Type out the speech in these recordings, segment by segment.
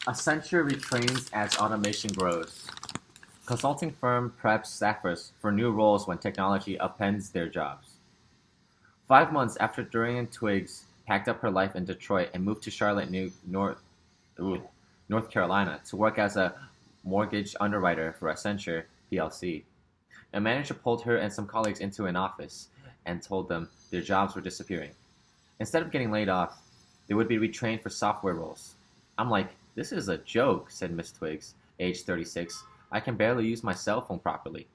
Accenture retrains as automation grows. Consulting firm preps staffers for new roles when technology upends their jobs. 5 months after Dorian Twiggs packed up her life in Detroit and moved to Charlotte, North Carolina, to work as a mortgage underwriter for Accenture plc, a manager pulled her and some colleagues into an office and told them their jobs were disappearing. Instead of getting laid off, they would be retrained for software roles. I'm like, this is a joke, said Miss Twiggs, age 36. I can barely use my cell phone properly.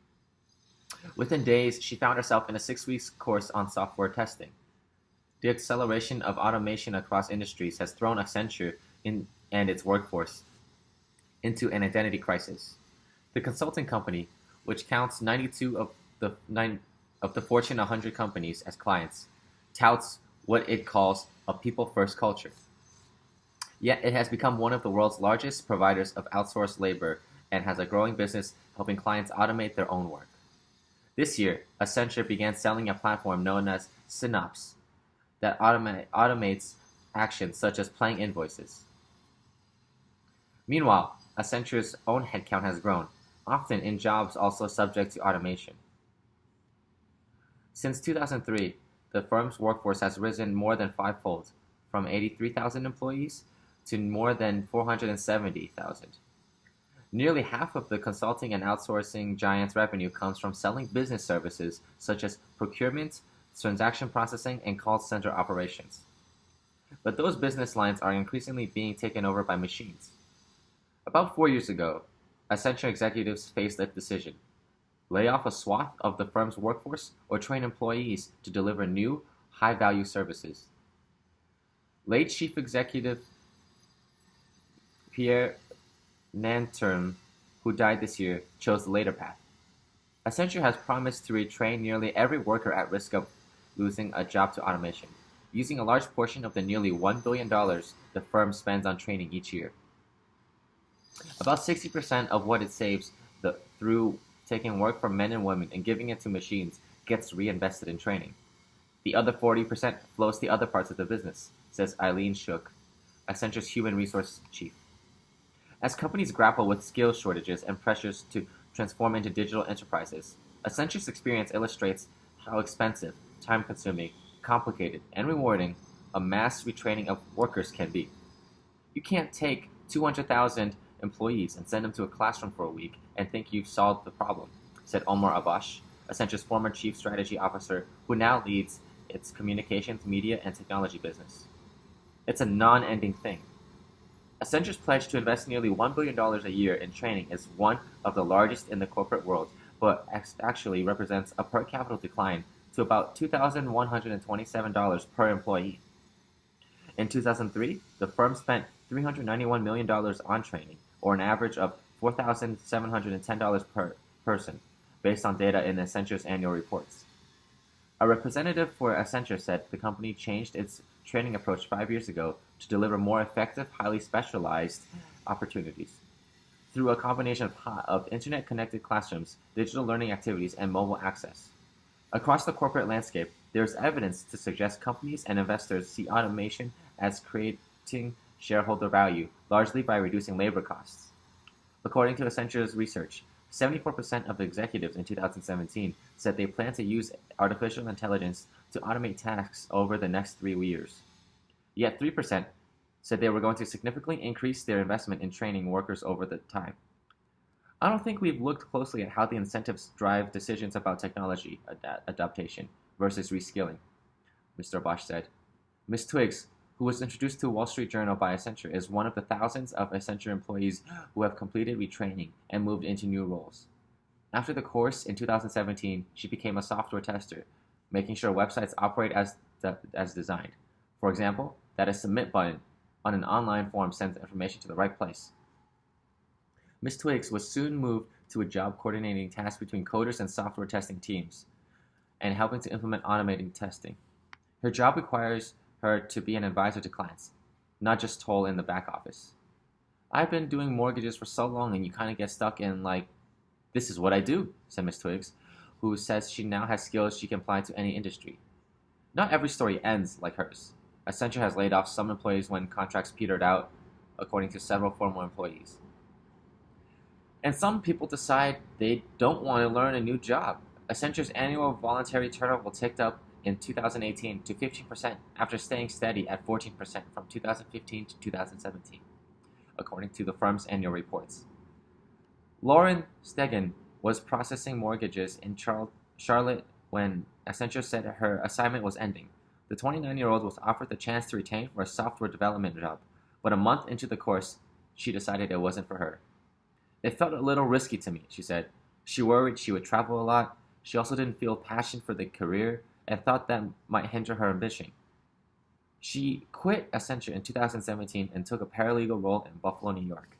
Within days, she found herself in a 6 week course on software testing. The acceleration of automation across industries has thrown Accenture and its workforce into an identity crisis. The consulting company, which counts 92 of the Fortune 100 companies as clients, touts what it calls a people-first culture. Yet it has become one of the world's largest providers of outsourced labor and has a growing business helping clients automate their own work. This year, Accenture began selling a platform known as Synops that automates actions such as paying invoices. Meanwhile, Accenture's own headcount has grown, often in jobs also subject to automation. Since 2003, the firm's workforce has risen more than fivefold, from 83,000 employees to more than 470,000. Nearly half of the consulting and outsourcing giant's revenue comes from selling business services such as procurement, transaction processing, and call center operations. But those business lines are increasingly being taken over by machines. About 4 years ago, Accenture executives faced a decision: lay off a swath of the firm's workforce or train employees to deliver new, high-value services. Late Chief Executive Pierre Nanterme, who died this year, chose the later path. Accenture has promised to retrain nearly every worker at risk of losing a job to automation, using a large portion of the nearly $1 billion the firm spends on training each year. About 60% of what it saves through taking work from men and women and giving it to machines gets reinvested in training. The other 40% flows to other parts of the business, says Eileen Shook, Accenture's human resource chief. As companies grapple with skills shortages and pressures to transform into digital enterprises, Accenture's experience illustrates how expensive, time-consuming, complicated, and rewarding a mass retraining of workers can be. You can't take 200,000 employees and send them to a classroom for a week and think you've solved the problem, said Omar Abash, Accenture's former chief strategy officer who now leads its communications, media, and technology business. It's a non-ending thing. Accenture's pledge to invest nearly $1 billion a year in training is one of the largest in the corporate world, but actually represents a per capita decline to about $2,127 per employee. In 2003, the firm spent $391 million on training, or an average of $4,710 per person, based on data in Accenture's annual reports. A representative for Accenture said the company changed its training approach 5 years ago to deliver more effective, highly specialized opportunities. Through a combination of internet-connected classrooms, digital learning activities, and mobile access. Across the corporate landscape, there is evidence to suggest companies and investors see automation as creating shareholder value, largely by reducing labor costs. According to Accenture's research, 74% of executives in 2017 said they plan to use artificial intelligence to automate tasks over the next 3 years. Yet 3% said they were going to significantly increase their investment in training workers over the time. I don't think we've looked closely at how the incentives drive decisions about technology adaptation versus reskilling, Mr. Bosch said. Ms. Twiggs, who was introduced to Wall Street Journal by Accenture, is one of the thousands of Accenture employees who have completed retraining and moved into new roles. After the course in 2017, she became a software tester, making sure websites operate as designed. For example, that a submit button on an online form sends information to the right place. Ms. Twiggs was soon moved to a job coordinating tasks between coders and software testing teams, and helping to implement automating testing. Her job requires her to be an advisor to clients, not just toll in the back office. I've been doing mortgages for so long and you kind of get stuck in this is what I do, said Ms. Twiggs, who says she now has skills she can apply to any industry. Not every story ends like hers. Accenture has laid off some employees when contracts petered out according to several former employees. And some people decide they don't want to learn a new job. Accenture's annual voluntary turnover ticked up in 2018 to 15% after staying steady at 14% from 2015 to 2017, according to the firm's annual reports. Lauren Stegen was processing mortgages in Charlotte when Accenture said her assignment was ending. The 29-year-old was offered the chance to retain for a software development job, but a month into the course, she decided it wasn't for her. It felt a little risky to me, she said. She worried she would travel a lot. She also didn't feel passion for the career and thought that might hinder her ambition. She quit Accenture in 2017 and took a paralegal role in Buffalo, New York.